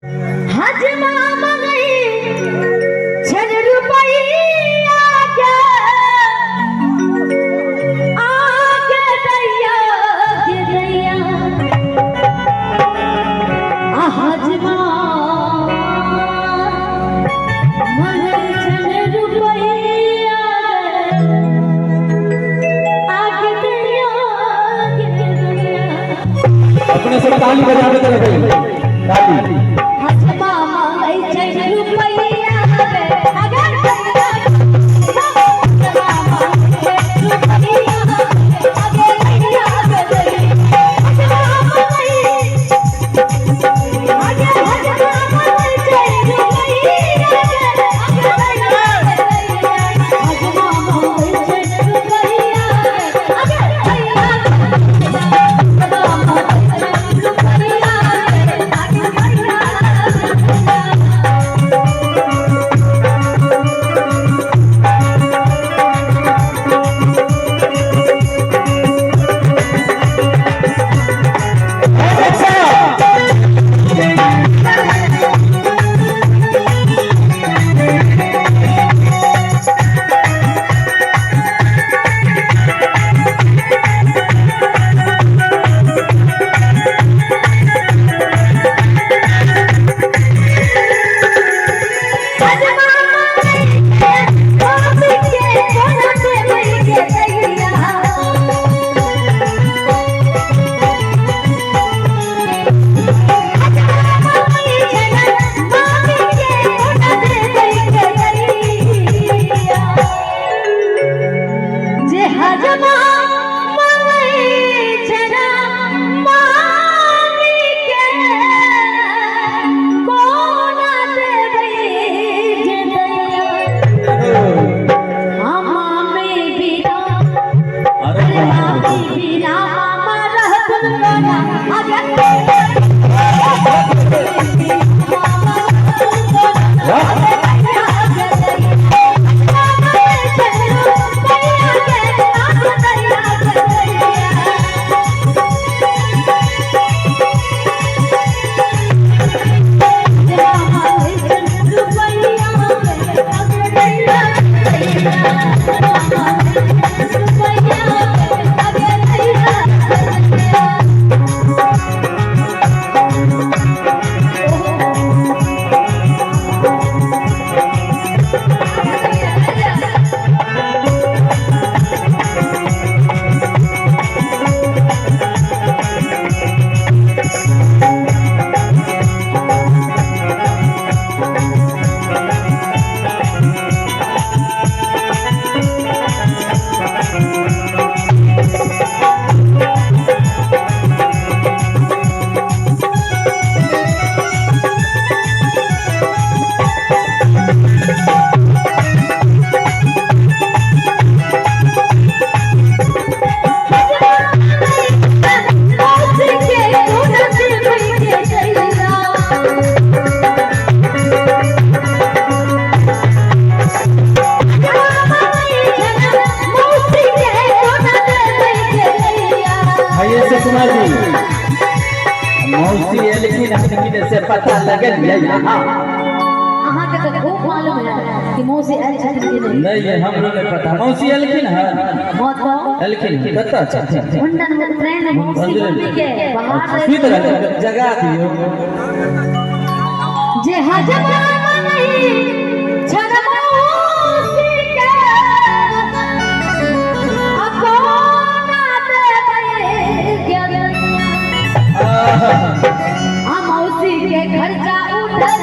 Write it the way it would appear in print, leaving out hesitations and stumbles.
हजमा मंगई छन रुपैया आगे दैया के दैया हजमा मंगई छन रुपैया आगे दैया के दैया। अपने सब ताली बजाते रहे ताली। हजमा मंगई छन रुपैया अगर दैया हजमा मंगई रुपैया आगे दैया के दैया। हजमा मंगई आगे हजमा मंगई छन रुपैया आगे दैया के दैया। हजमा मंगई छन रुपैया आगे दैया मौसी है लेकिन से पता लगल है यहाँ अहाँ के तो खूब मालूम है कि मौसी आयल छथिन कि नहीं है हमरो नहीं पता मौसी लेकिन है बहुत लेकिन कत्ता अच्छा मुंडन में ट्रेन मौसी मम्मी के बाहर किधर जगह दियो जे हजमा नहीं छन मौसी के अकोना देबे के मौसी के खर्चा उठल